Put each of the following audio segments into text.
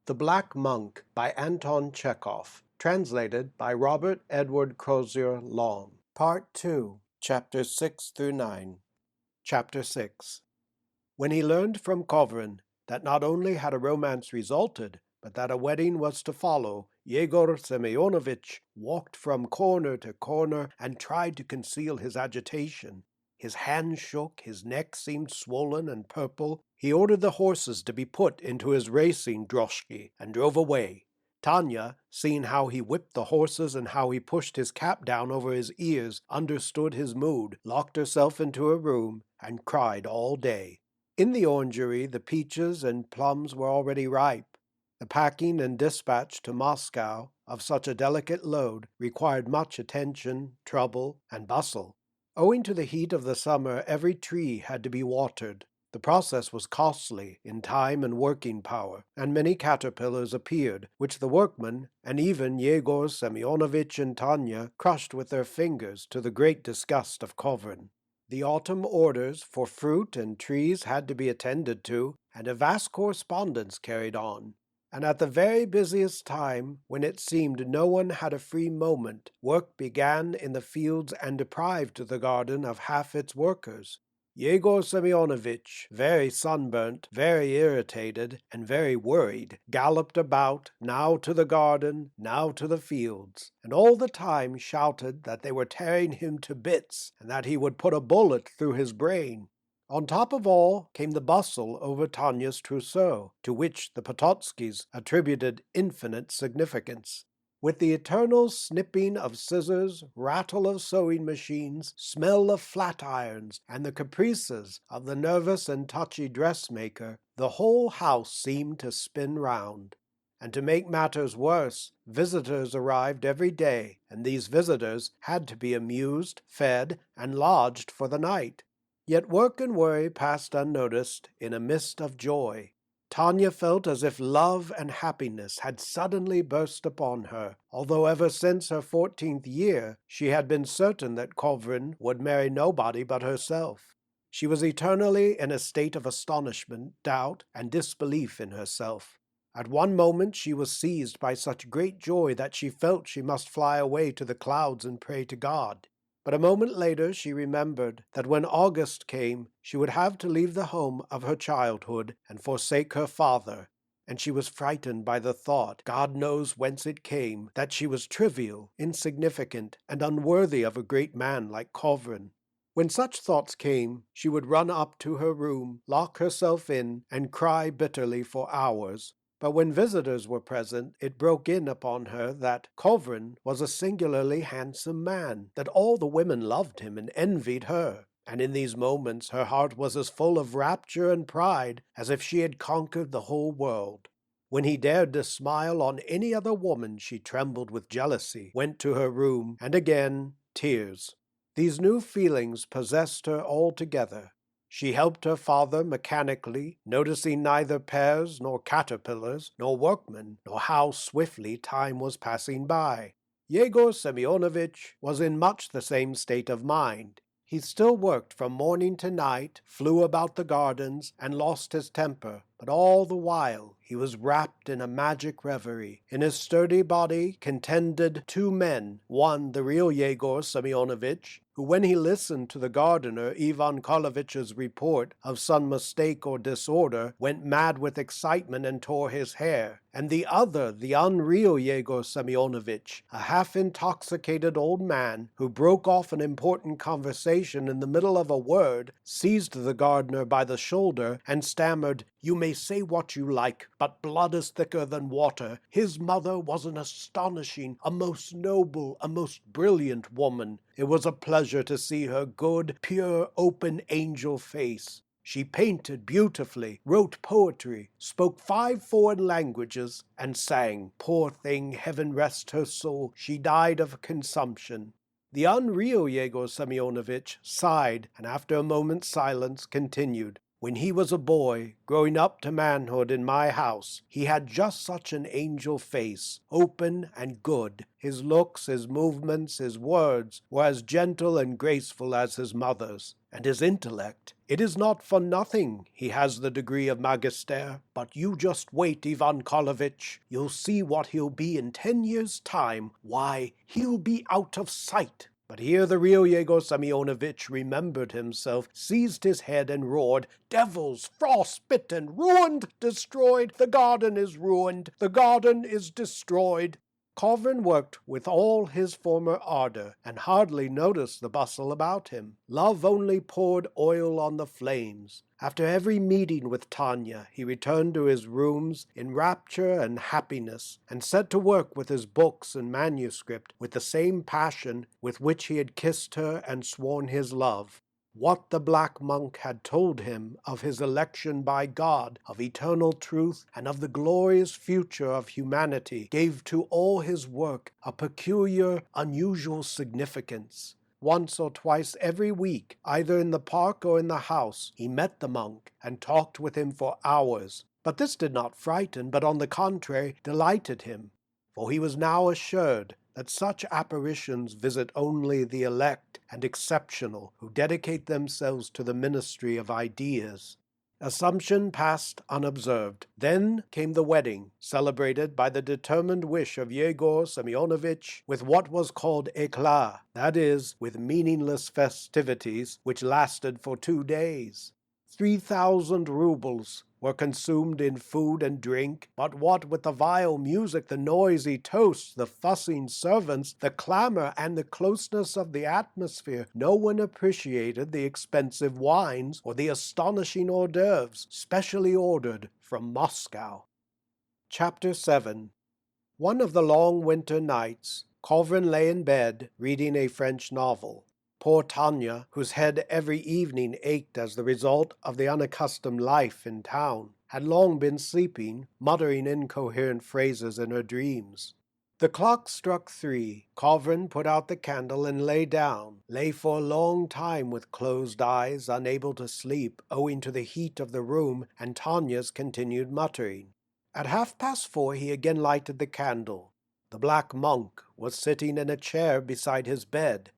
The Black Monk by Anton Chekhov, translated by Robert Edward Crozier Long. Part 2, Chapters 6 through 9. Chapter 6. When he learned from Kovrin that not only had a romance resulted, but that a wedding was to follow, Yegor Semyonovitch walked from corner to corner and tried to conceal his agitation. His hands shook, his neck seemed swollen and purple. He ordered the horses to be put into his racing droshky and drove away. Tanya, seeing how he whipped the horses and how he pushed his cap down over his ears, understood his mood, locked herself into her room, and cried all day. In the orangery the peaches and plums were already ripe. The packing and dispatch to Moscow of such a delicate load required much attention, trouble, and bustle. Owing to the heat of the summer, every tree had to be watered. The process was costly in time and working power, and many caterpillars appeared, which the workmen, and even Yegor Semyonovitch and Tanya, crushed with their fingers to the great disgust of Kovrin. The autumn orders for fruit and trees had to be attended to, and a vast correspondence carried on. And at the very busiest time, when it seemed no one had a free moment, work began in the fields and deprived the garden of half its workers. Yegor Semyonovitch, very sunburnt, very irritated, and very worried, galloped about, now to the garden, now to the fields, and all the time shouted that they were tearing him to bits, and that he would put a bullet through his brain. On top of all came the bustle over Tanya's trousseau, to which the Pototskys attributed infinite significance. With the eternal snipping of scissors, rattle of sewing machines, smell of flat irons, and the caprices of the nervous and touchy dressmaker, the whole house seemed to spin round. And to make matters worse, visitors arrived every day, and these visitors had to be amused, fed, and lodged for the night. Yet work and worry passed unnoticed in a mist of joy. Tanya felt as if love and happiness had suddenly burst upon her, although ever since her 14th year she had been certain that Kovrin would marry nobody but herself. She was eternally in a state of astonishment, doubt, and disbelief in herself. At one moment she was seized by such great joy that she felt she must fly away to the clouds and pray to God. But a moment later she remembered that when August came she would have to leave the home of her childhood and forsake her father, and she was frightened by the thought, God knows whence it came, that she was trivial, insignificant, and unworthy of a great man like Kovrin. When such thoughts came, she would run up to her room, lock herself in, and cry bitterly for hours. But when visitors were present, it broke in upon her that Kovrin was a singularly handsome man, that all the women loved him and envied her, and in these moments her heart was as full of rapture and pride as if she had conquered the whole world. When he dared to smile on any other woman, she trembled with jealousy, went to her room, and again tears. These new feelings possessed her altogether. She helped her father mechanically, noticing neither pears nor caterpillars nor workmen, nor how swiftly time was passing by. Yegor Semyonovitch was in much the same state of mind. He still worked from morning to night, flew about the gardens, and lost his temper, but all the while he was wrapped in a magic reverie. In his sturdy body contended two men, one the real Yegor Semyonovitch, who when he listened to the gardener Ivan Karlovitch's report of some mistake or disorder, went mad with excitement and tore his hair, and the other the unreal Yegor Semyonovitch, a half-intoxicated old man who broke off an important conversation in the middle of a word, seized the gardener by the shoulder, and stammered, "You may say what you like, but blood is thicker than water. His mother was an astonishing, a most noble, a most brilliant woman. It was a pleasure to see her good, pure, open angel face. She painted beautifully, wrote poetry, spoke 5 foreign languages, and sang. Poor thing, heaven rest her soul, she died of consumption." The unreal Yegor Semyonovitch sighed, and after a moment's silence continued. When he was a boy, growing up to manhood in my house, he had just such an angel face, open and good. His looks, his movements, his words were as gentle and graceful as his mother's. and his intellect. It is not for nothing he has the degree of magister. But you just wait, Ivan Karlovich. You'll see what he'll be in 10 years' time. Why, he'll be out of sight." But here the real Yegor Semyonovitch remembered himself, seized his head, and roared, "Devils! Frostbitten! Ruined! Destroyed! The garden is ruined! The garden is destroyed!" Kovrin worked with all his former ardor, and hardly noticed the bustle about him. Love only poured oil on the flames. After every meeting with Tanya, he returned to his rooms in rapture and happiness, and set to work with his books and manuscript with the same passion with which he had kissed her and sworn his love. What the black monk had told him of his election by God, of eternal truth, and of the glorious future of humanity gave to all his work a peculiar, unusual significance. Once or twice every week, either in the park or in the house, he met the monk and talked with him for hours. But this did not frighten, but on the contrary delighted him, for he was now assured that such apparitions visit only the elect and exceptional who dedicate themselves to the ministry of ideas. Assumption passed unobserved. Then came the wedding, celebrated by the determined wish of Yegor Semyonovitch with what was called éclat, that is, with meaningless festivities which lasted for 2 days. 3,000 rubles were consumed in food and drink, but what with the vile music, the noisy toasts, the fussing servants, the clamor, and the closeness of the atmosphere, no one appreciated the expensive wines or the astonishing hors d'oeuvres specially ordered from Moscow. Chapter 7. One of the long winter nights, Kovrin lay in bed reading a French novel. Poor Tanya, whose head every evening ached as the result of the unaccustomed life in town, had long been sleeping, muttering incoherent phrases in her dreams. The clock struck 3. Kovrin put out the candle and lay down, lay for a long time with closed eyes, unable to sleep, owing to the heat of the room and Tanya's continued muttering. At 4:30 he again lighted the candle. The black monk was sitting in a chair beside his bed.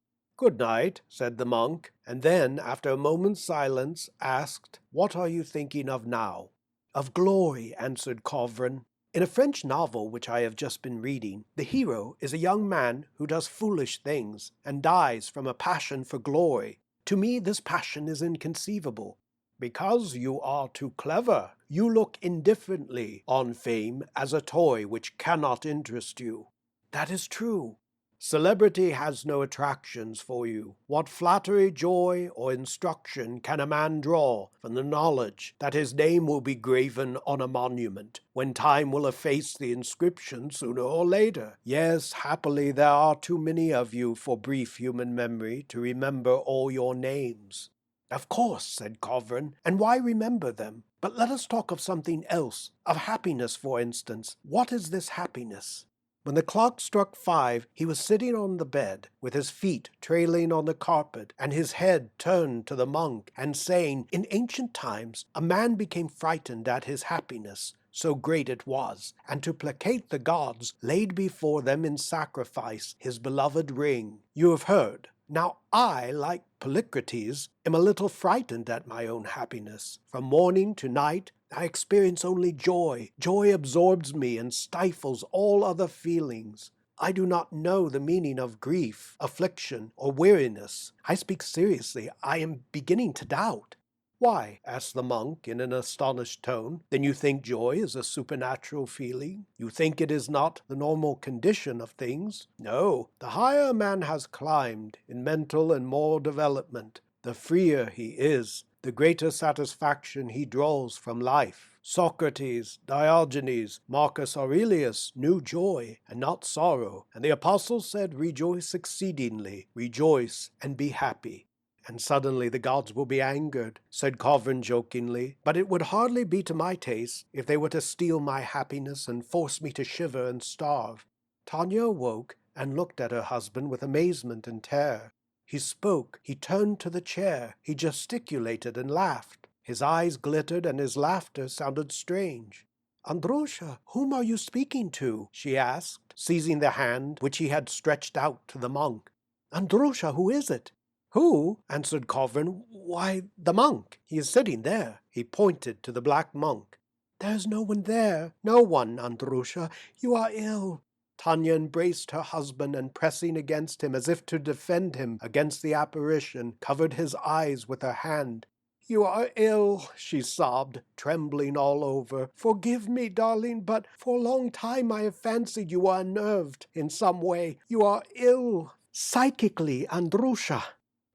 "Good night," said the monk, and then, after a moment's silence, asked, "What are you thinking of now?" "Of glory," answered Kovrin. "In a French novel which I have just been reading, the hero is a young man who does foolish things, and dies from a passion for glory. To me this passion is inconceivable." "Because you are too clever. You look indifferently on fame as a toy which cannot interest you." "That is true." "Celebrity has no attractions for you. What flattery, joy, or instruction can a man draw from the knowledge that his name will be graven on a monument, when time will efface the inscription sooner or later? Yes, happily there are too many of you for brief human memory to remember all your names." "Of course," said Kovrin, "and why remember them? But let us talk of something else, of happiness, for instance. What is this happiness?" When the clock struck 5, he was sitting on the bed, with his feet trailing on the carpet, and his head turned to the monk, and saying, "In ancient times a man became frightened at his happiness, so great it was, and to placate the gods laid before them in sacrifice his beloved ring. You have heard. Now I, like Polycrates, am a little frightened at my own happiness. From morning to night I experience only joy. Joy absorbs me and stifles all other feelings. I do not know the meaning of grief, affliction, or weariness. I speak seriously. I am beginning to doubt." "Why?" asked the monk in an astonished tone. "Then you think joy is a supernatural feeling? You think it is not the normal condition of things? No, the higher a man has climbed in mental and moral development, the freer he is, the greater satisfaction he draws from life. Socrates, Diogenes, Marcus Aurelius knew joy and not sorrow, and the apostles said, 'Rejoice exceedingly, rejoice and be happy.'" "And suddenly the gods will be angered," said Kovrin jokingly. "But it would hardly be to my taste if they were to steal my happiness and force me to shiver and starve." Tanya awoke and looked at her husband with amazement and terror. He spoke, he turned to the chair, he gesticulated and laughed. His eyes glittered and his laughter sounded strange. "Andrusha, whom are you speaking to?" she asked, seizing the hand which he had stretched out to the monk. "Andrusha, who is it?" "Who?" answered Kovrin. "Why, the monk. He is sitting there." He pointed to the black monk. "There is no one there. No one, Andrusha. You are ill." Tanya embraced her husband and, pressing against him as if to defend him against the apparition, covered his eyes with her hand. "You are ill," she sobbed, trembling all over. "Forgive me, darling, but for a long time I have fancied you were unnerved in some way. You are ill. Psychically, Andrusha."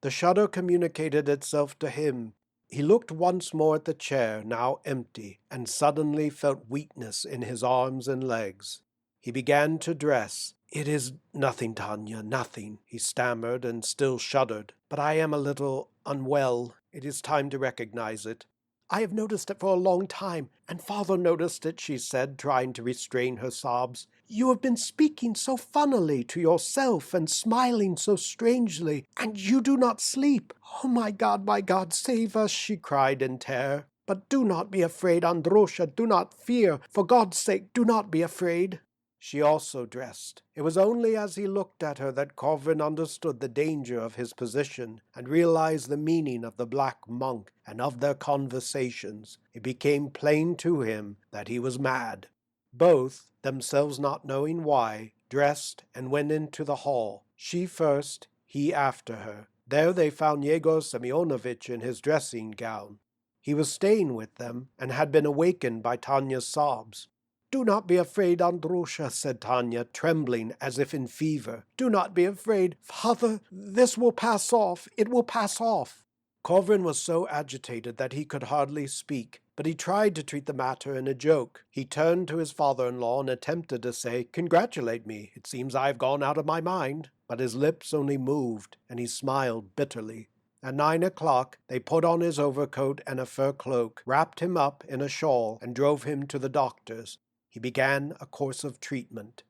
The shudder communicated itself to him. He looked once more at the chair, now empty, and suddenly felt weakness in his arms and legs. He began to dress. "It is nothing, Tanya, nothing," he stammered, and still shuddered. "But I am a little unwell. It is time to recognize it." "I have noticed it for a long time, and father noticed it," she said, trying to restrain her sobs. "You have been speaking so funnily to yourself and smiling so strangely, and you do not sleep. Oh, my God, save us," she cried in terror. "But do not be afraid, Andrusha, do not fear. For God's sake, do not be afraid." She also dressed. It was only as he looked at her that Kovrin understood the danger of his position and realized the meaning of the black monk and of their conversations. It became plain to him that he was mad. Both, themselves not knowing why, dressed and went into the hall. She first, he after her. There they found Yegor Semyonovitch in his dressing gown. He was staying with them and had been awakened by Tanya's sobs. "Do not be afraid, Andrusha," said Tanya, trembling as if in fever. "Do not be afraid. Father, this will pass off. It will pass off." Kovrin was so agitated that he could hardly speak, but he tried to treat the matter in a joke. He turned to his father-in-law and attempted to say, "Congratulate me. It seems I have gone out of my mind." But his lips only moved, and he smiled bitterly. At 9 o'clock, they put on his overcoat and a fur cloak, wrapped him up in a shawl, and drove him to the doctor's. He began a course of treatment.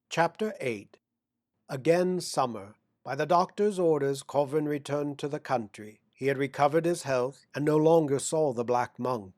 Chapter 8. Again summer. By the doctor's orders, Kovrin returned to the country. He had recovered his health and no longer saw the black monk.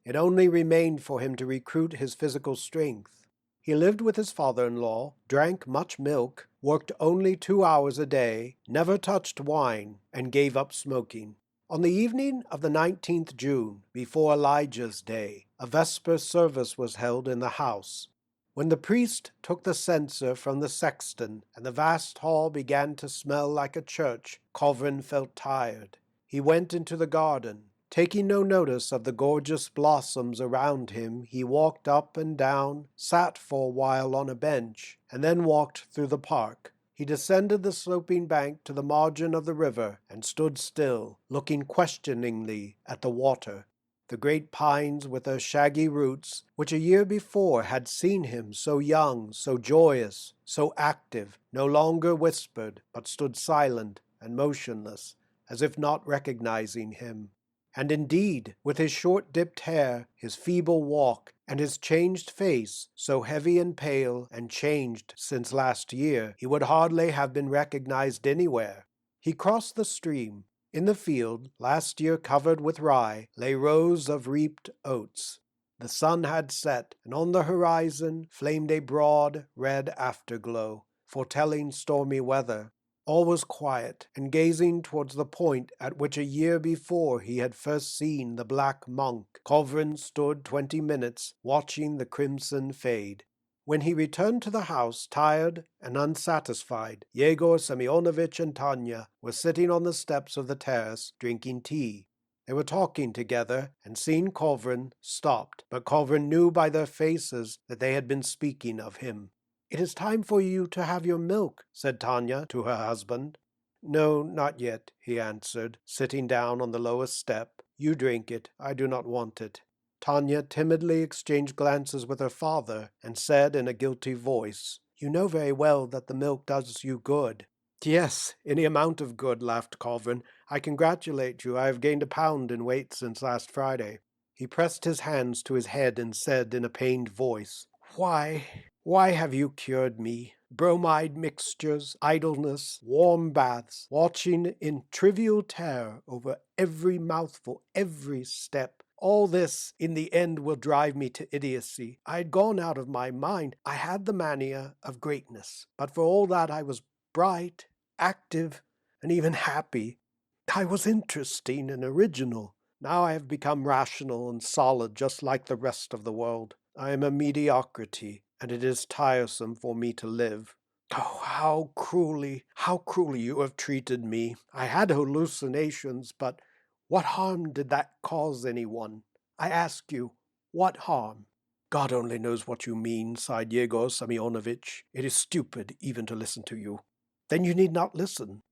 It only remained for him to recruit his physical strength. He lived with his father-in-law, drank much milk, worked only 2 hours a day, never touched wine, and gave up smoking. On the evening of the 19th June, before Elijah's Day, a vesper service was held in the house. When the priest took the censer from the sexton, and the vast hall began to smell like a church, Kovrin felt tired. He went into the garden. Taking no notice of the gorgeous blossoms around him, he walked up and down, sat for a while on a bench, and then walked through the park. He descended the sloping bank to the margin of the river and stood still, looking questioningly at the water. The great pines with their shaggy roots, which a year before had seen him so young, so joyous, so active, no longer whispered, but stood silent and motionless, as if not recognizing him. And indeed, with his short dipped hair, his feeble walk, and his changed face, so heavy and pale and changed since last year, he would hardly have been recognized anywhere. He crossed the stream. In the field, last year covered with rye, lay rows of reaped oats. The sun had set, and on the horizon flamed a broad, red afterglow, foretelling stormy weather. All was quiet, and gazing towards the point at which a year before he had first seen the black monk, Kovrin stood 20 minutes, watching the crimson fade. When he returned to the house, tired and unsatisfied, Yegor Semyonovitch and Tanya were sitting on the steps of the terrace, drinking tea. They were talking together, and seeing Kovrin, stopped, but Kovrin knew by their faces that they had been speaking of him. "It is time for you to have your milk," said Tanya to her husband. "No, not yet," he answered, sitting down on the lowest step. "You drink it. I do not want it." Tanya timidly exchanged glances with her father, and said in a guilty voice, "You know very well that the milk does you good." "Yes, any amount of good," laughed Kovrin. "I congratulate you. I have gained a pound in weight since last Friday." He pressed his hands to his head and said in a pained voice, Why have you cured me? Bromide mixtures, idleness, warm baths, watching in trivial terror over every mouthful, every step. All this, in the end, will drive me to idiocy. I had gone out of my mind. I had the mania of greatness. But for all that I was bright, active, and even happy. I was interesting and original. Now I have become rational and solid just like the rest of the world. I am a mediocrity, and it is tiresome for me to live. Oh, how cruelly you have treated me. I had hallucinations, but what harm did that cause anyone? I ask you, what harm? God only knows what you mean, sighed Yegor Semyonovitch. It is stupid even to listen to you. Then you need not listen.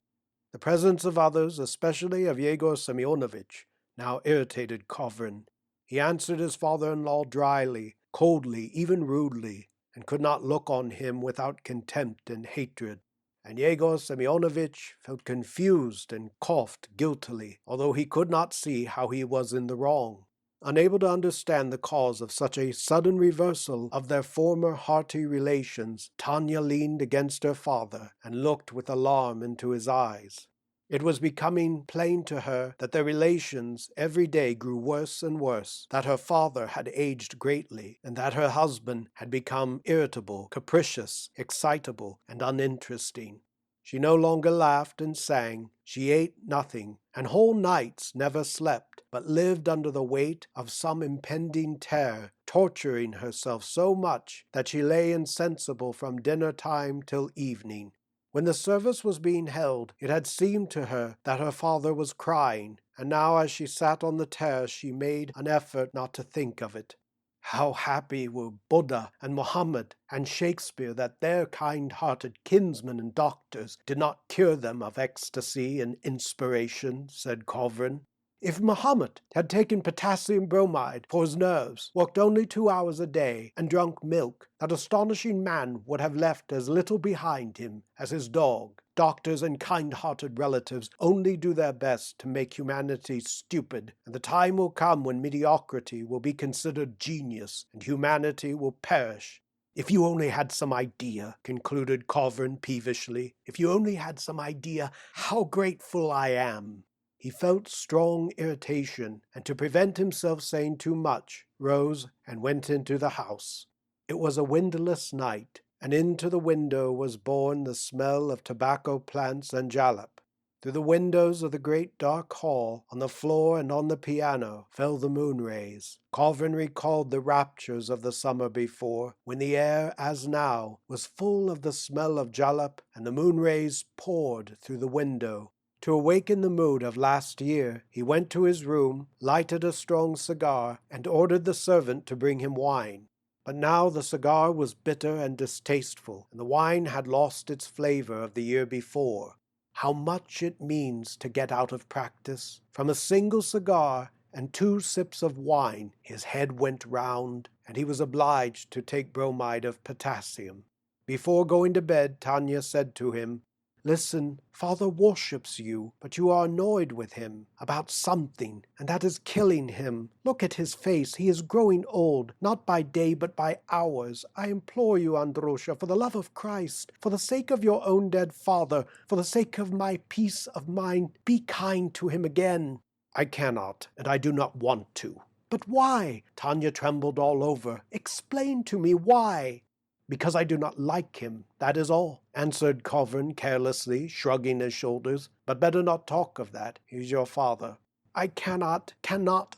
The presence of others, especially of Yegor Semyonovitch, now irritated Kovrin. He answered his father-in-law dryly, coldly, even rudely, and could not look on him without contempt and hatred. And Yegor Semyonovitch felt confused and coughed guiltily, although he could not see how he was in the wrong. Unable to understand the cause of such a sudden reversal of their former hearty relations, Tanya leaned against her father and looked with alarm into his eyes. It was becoming plain to her that their relations every day grew worse and worse, that her father had aged greatly, and that her husband had become irritable, capricious, excitable, and uninteresting. She no longer laughed and sang, she ate nothing, and whole nights never slept, but lived under the weight of some impending terror, torturing herself so much that she lay insensible from dinner time till evening. When the service was being held, it had seemed to her that her father was crying, and now as she sat on the terrace she made an effort not to think of it. How happy were Buddha and Mohammed and Shakespeare that their kind-hearted kinsmen and doctors did not cure them of ecstasy and inspiration, said Kovrin. If Mohammed had taken potassium bromide for his nerves, worked only 2 hours a day, and drunk milk, that astonishing man would have left as little behind him as his dog. Doctors and kind-hearted relatives only do their best to make humanity stupid, and the time will come when mediocrity will be considered genius, and humanity will perish. If you only had some idea, concluded Kovrin peevishly, if you only had some idea how grateful I am. He felt strong irritation, and to prevent himself saying too much, rose and went into the house. It was a windless night, and into the window was borne the smell of tobacco plants and jalap. Through the windows of the great dark hall, on the floor and on the piano, fell the moon rays. Kovrin recalled the raptures of the summer before, when the air, as now, was full of the smell of jalap, and the moon rays poured through the window. To awaken the mood of last year, he went to his room, lighted a strong cigar, and ordered the servant to bring him wine. But now the cigar was bitter and distasteful, and the wine had lost its flavor of the year before. How much it means to get out of practice! From a single cigar and 2 sips of wine, his head went round, and he was obliged to take bromide of potassium. Before going to bed, Tanya said to him, "Listen, Father worships you, but you are annoyed with him about something, and that is killing him. Look at his face. He is growing old, not by day but by hours. I implore you, Andrusha, for the love of Christ, for the sake of your own dead father, for the sake of my peace of mind, be kind to him again." "I cannot, and I do not want to." "But why?" Tanya trembled all over. "Explain to me why." "Because I do not like him, that is all," answered Kovrin carelessly, shrugging his shoulders. "But better not talk of that. He is your father." "I cannot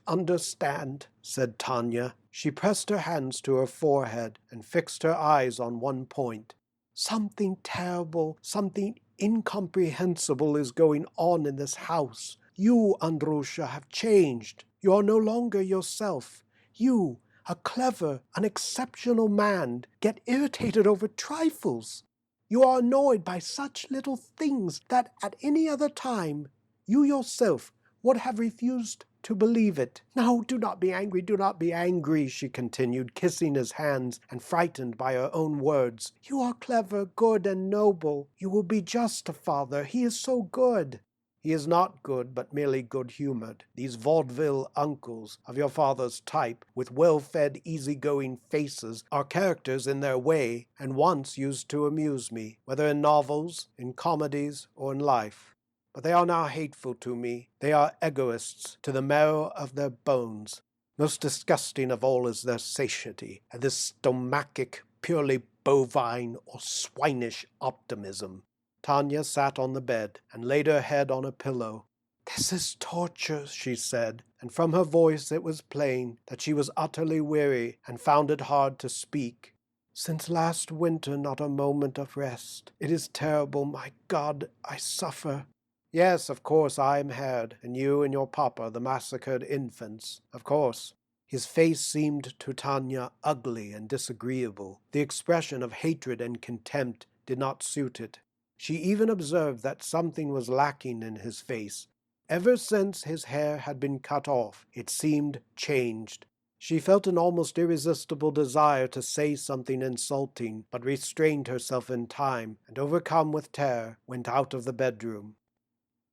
understand," said Tanya. She pressed her hands to her forehead and fixed her eyes on one point. "Something terrible, something incomprehensible is going on in this house. You, Andrusha, have changed. You are no longer yourself. You, a clever, an exceptional man, get irritated over trifles. You are annoyed by such little things that at any other time you yourself would have refused to believe it. No, do not be angry, she continued, kissing his hands and frightened by her own words. You are clever, good, and noble. You will be just to father. He is so good. He is not good, but merely good-humored. These vaudeville uncles of your father's type, with well-fed, easy-going faces, are characters in their way, and once used to amuse me, whether in novels, in comedies, or in life. But they are now hateful to me. They are egoists to the marrow of their bones. Most disgusting of all is their satiety, and this stomachic, purely bovine or swinish optimism. Tanya sat on the bed and laid her head on a pillow. "This is torture," she said, and from her voice it was plain that she was utterly weary and found it hard to speak. "Since last winter not a moment of rest. It is terrible, my God, I suffer." "Yes, of course I am Herd, and you and your papa the massacred infants, of course." His face seemed to Tanya ugly and disagreeable. The expression of hatred and contempt did not suit it. She even observed that something was lacking in his face. Ever since his hair had been cut off, it seemed changed. She felt an almost irresistible desire to say something insulting, but restrained herself in time, and overcome with terror, went out of the bedroom.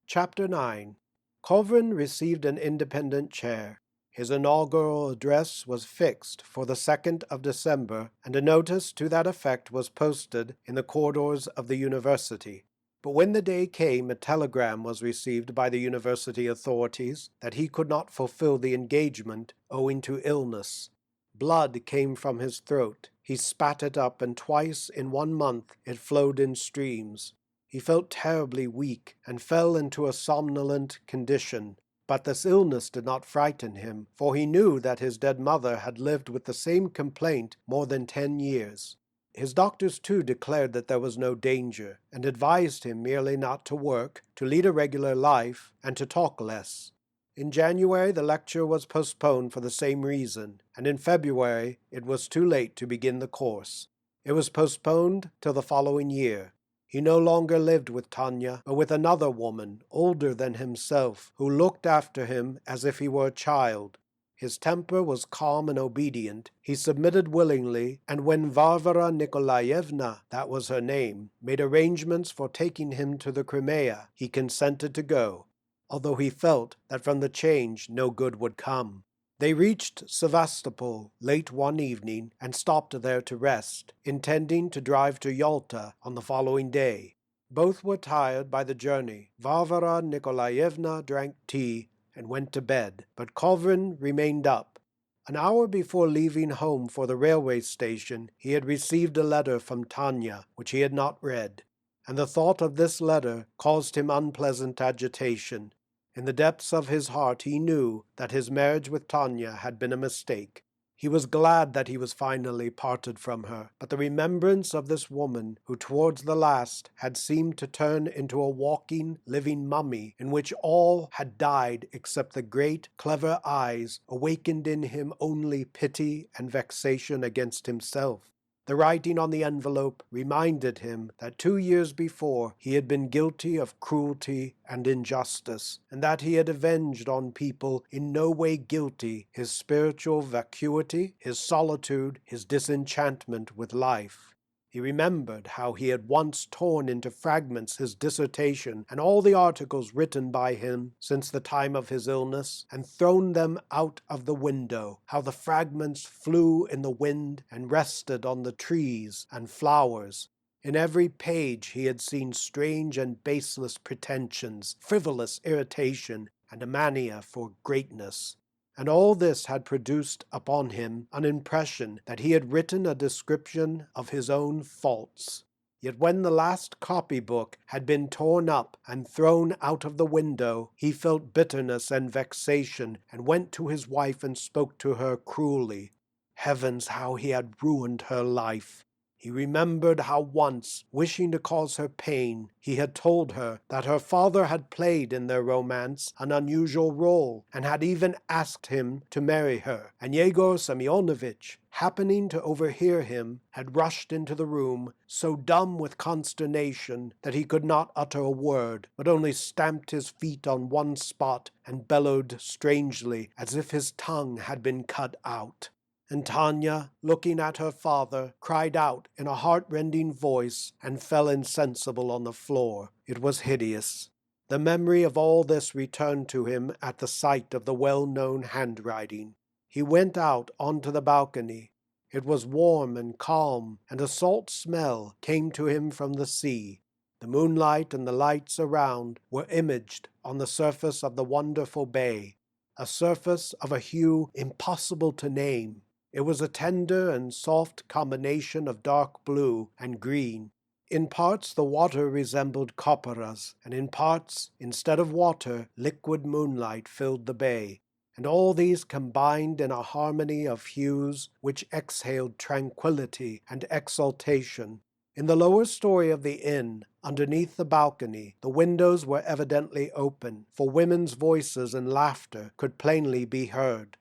Chapter 9. Kovrin received an independent chair. His inaugural address was fixed for the 2nd of December, and a notice to that effect was posted in the corridors of the university. But when the day came, a telegram was received by the university authorities that he could not fulfill the engagement owing to illness. Blood came from his throat. He spat it up, and twice in 1 month it flowed in streams. He felt terribly weak, and fell into a somnolent condition. But this illness did not frighten him, for he knew that his dead mother had lived with the same complaint more than 10 years. His doctors too declared that there was no danger, and advised him merely not to work, to lead a regular life, and to talk less. In January the lecture was postponed for the same reason, and in February it was too late to begin the course. It was postponed till the following year. He no longer lived with Tanya, but with another woman, older than himself, who looked after him as if he were a child. His temper was calm and obedient. He submitted willingly, and when Varvara Nikolaevna, that was her name, made arrangements for taking him to the Crimea, he consented to go, although he felt that from the change no good would come. They reached Sevastopol late one evening and stopped there to rest, intending to drive to Yalta on the following day. Both were tired by the journey. Varvara Nikolaevna drank tea and went to bed, but Kovrin remained up. An hour before leaving home for the railway station, he had received a letter from Tanya, which he had not read, and the thought of this letter caused him unpleasant agitation. In the depths of his heart he knew that his marriage with Tanya had been a mistake. He was glad that he was finally parted from her, but the remembrance of this woman, who towards the last had seemed to turn into a walking, living mummy, in which all had died except the great, clever eyes, awakened in him only pity and vexation against himself. The writing on the envelope reminded him that 2 years before he had been guilty of cruelty and injustice, and that he had avenged on people in no way guilty his spiritual vacuity, his solitude, his disenchantment with life. He remembered how he had once torn into fragments his dissertation and all the articles written by him since the time of his illness, and thrown them out of the window, how the fragments flew in the wind and rested on the trees and flowers. In every page he had seen strange and baseless pretensions, frivolous irritation, and a mania for greatness. And all this had produced upon him an impression that he had written a description of his own faults. Yet when the last copybook had been torn up and thrown out of the window, he felt bitterness and vexation, and went to his wife and spoke to her cruelly. Heavens, how he had ruined her life! He remembered how once, wishing to cause her pain, he had told her that her father had played in their romance an unusual role, and had even asked him to marry her, and Yegor Semyonovitch, happening to overhear him, had rushed into the room, so dumb with consternation that he could not utter a word, but only stamped his feet on one spot and bellowed strangely, as if his tongue had been cut out. And Tanya, looking at her father, cried out in a heart-rending voice and fell insensible on the floor. It was hideous. The memory of all this returned to him at the sight of the well-known handwriting. He went out onto the balcony. It was warm and calm, and a salt smell came to him from the sea. The moonlight and the lights around were imaged on the surface of the wonderful bay, a surface of a hue impossible to name. It was a tender and soft combination of dark blue and green. In parts the water resembled copperas, and in parts, instead of water, liquid moonlight filled the bay, and all these combined in a harmony of hues which exhaled tranquillity and exaltation. In the lower story of the inn, underneath the balcony, the windows were evidently open, for women's voices and laughter could plainly be heard.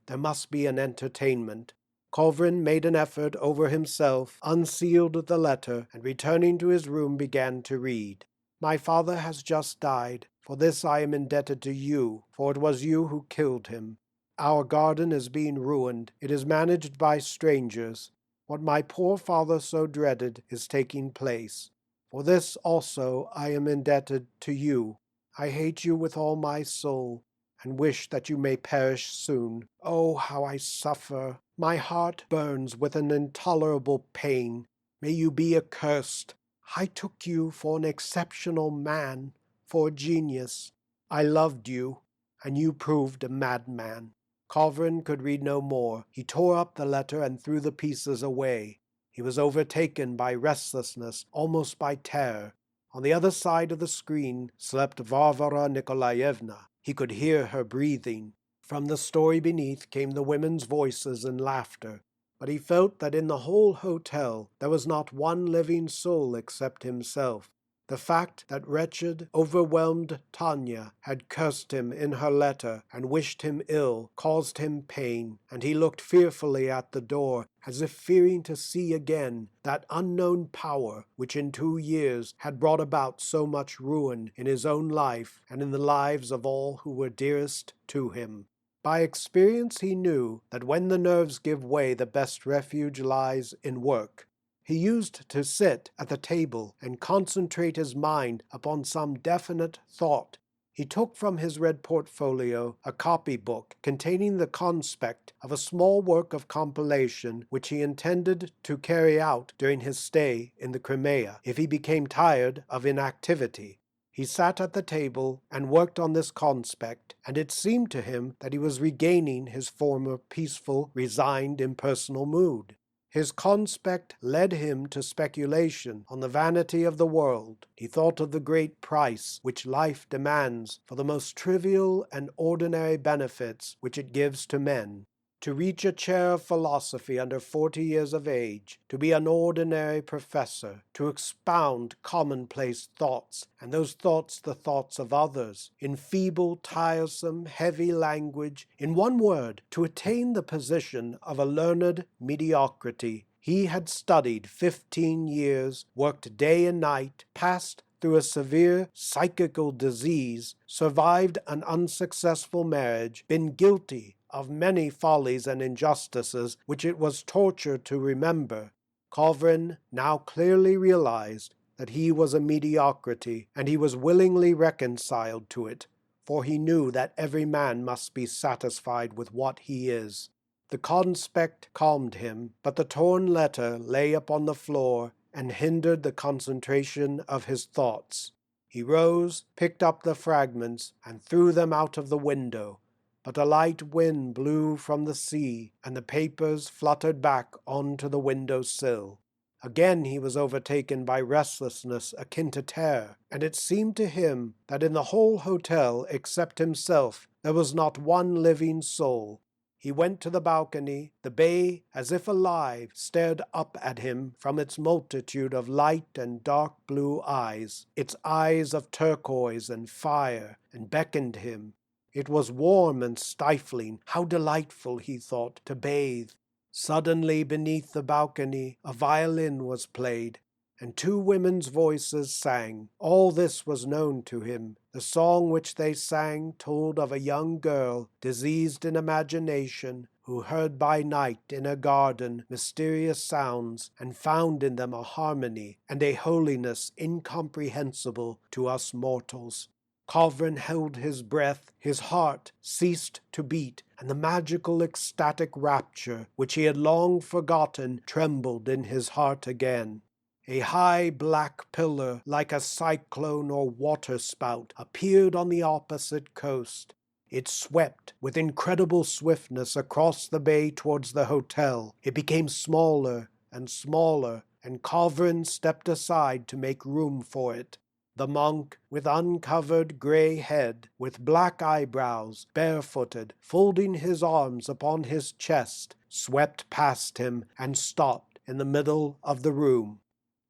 There must be an entertainment. Colvin made an effort over himself, unsealed the letter, and returning to his room began to read. My father has just died. For this I am indebted to you, for it was you who killed him. Our garden is being ruined. It is managed by strangers. What my poor father so dreaded is taking place. For this also I am indebted to you. I hate you with all my soul, and wish that you may perish soon. Oh, how I suffer! My heart burns with an intolerable pain. May you be accursed. I took you for an exceptional man, for a genius. I loved you, and you proved a madman. Colvin could read no more. He tore up the letter and threw the pieces away. He was overtaken by restlessness, almost by terror. On the other side of the screen slept Varvara Nikolaevna. He could hear her breathing. From the story beneath came the women's voices and laughter. But he felt that in the whole hotel there was not one living soul except himself. The fact that wretched, overwhelmed Tanya had cursed him in her letter and wished him ill caused him pain, and he looked fearfully at the door, as if fearing to see again that unknown power which in 2 years had brought about so much ruin in his own life and in the lives of all who were dearest to him. By experience he knew that when the nerves give way the best refuge lies in work. He used to sit at the table and concentrate his mind upon some definite thought. He took from his red portfolio a copybook containing the conspect of a small work of compilation which he intended to carry out during his stay in the Crimea, if he became tired of inactivity. He sat at the table and worked on this conspect, and it seemed to him that he was regaining his former peaceful, resigned, impersonal mood. His conspect led him to speculation on the vanity of the world. He thought of the great price which life demands for the most trivial and ordinary benefits which it gives to men. To reach a chair of philosophy under 40 years of age, to be an ordinary professor, to expound commonplace thoughts, and those thoughts the thoughts of others, in feeble, tiresome, heavy language, in one word, to attain the position of a learned mediocrity. He had studied 15 years, worked day and night, passed through a severe psychical disease, survived an unsuccessful marriage, been guilty of many follies and injustices which it was torture to remember. Colvin now clearly realized that he was a mediocrity, and he was willingly reconciled to it, for he knew that every man must be satisfied with what he is. The conspect calmed him, but the torn letter lay upon the floor and hindered the concentration of his thoughts. He rose, picked up the fragments, and threw them out of the window. But a light wind blew from the sea, and the papers fluttered back onto the window sill. Again he was overtaken by restlessness akin to terror, and it seemed to him that in the whole hotel, except himself, there was not one living soul. He went to the balcony. The bay, as if alive, stared up at him from its multitude of light and dark blue eyes, its eyes of turquoise and fire, and beckoned him. It was warm and stifling. How delightful, he thought, to bathe. Suddenly, beneath the balcony, a violin was played, and 2 women's voices sang. All this was known to him. The song which they sang told of a young girl, diseased in imagination, who heard by night in a garden mysterious sounds, and found in them a harmony and a holiness incomprehensible to us mortals. Colvin held his breath, his heart ceased to beat, and the magical ecstatic rapture, which he had long forgotten, trembled in his heart again. A high black pillar, like a cyclone or waterspout, appeared on the opposite coast. It swept with incredible swiftness across the bay towards the hotel. It became smaller and smaller, and Kovrin stepped aside to make room for it. The monk, with uncovered gray head, with black eyebrows, barefooted, folding his arms upon his chest, swept past him and stopped in the middle of the room.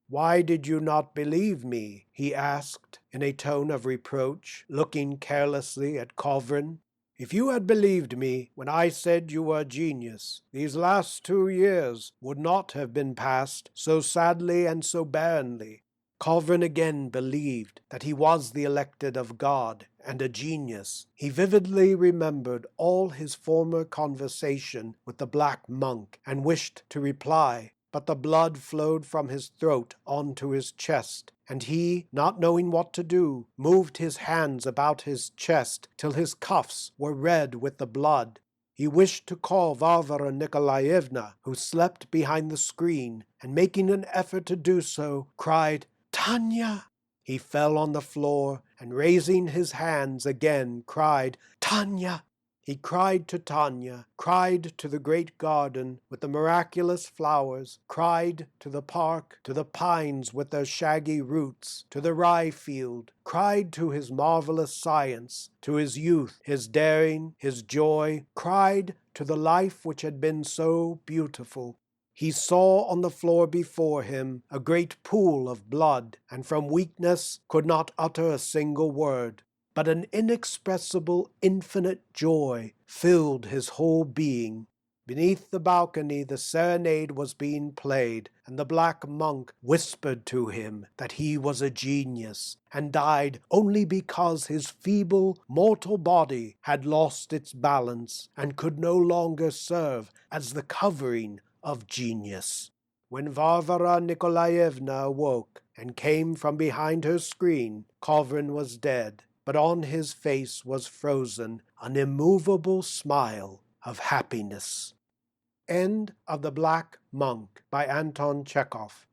"Why did you not believe me?" he asked, in a tone of reproach, looking carelessly at Kovrin. "If you had believed me when I said you were a genius, these last 2 years would not have been passed so sadly and so barrenly." Kovrin again believed that he was the elected of God and a genius. He vividly remembered all his former conversation with the black monk and wished to reply, but the blood flowed from his throat onto his chest, and he, not knowing what to do, moved his hands about his chest till his cuffs were red with the blood. He wished to call Varvara Nikolaevna, who slept behind the screen, and making an effort to do so, cried, "Tanya!" He fell on the floor, and raising his hands again, cried, "Tanya!" He cried to Tanya, cried to the great garden with the miraculous flowers, cried to the park, to the pines with their shaggy roots, to the rye field, cried to his marvelous science, to his youth, his daring, his joy, cried to the life which had been so beautiful. He saw on the floor before him a great pool of blood, and from weakness could not utter a single word. But an inexpressible, infinite joy filled his whole being. Beneath the balcony the serenade was being played, and the black monk whispered to him that he was a genius, and died only because his feeble, mortal body had lost its balance, and could no longer serve as the covering of genius. When Varvara Nikolaevna awoke and came from behind her screen, Kovrin was dead, but on his face was frozen an immovable smile of happiness. End of The Black Monk by Anton Chekhov.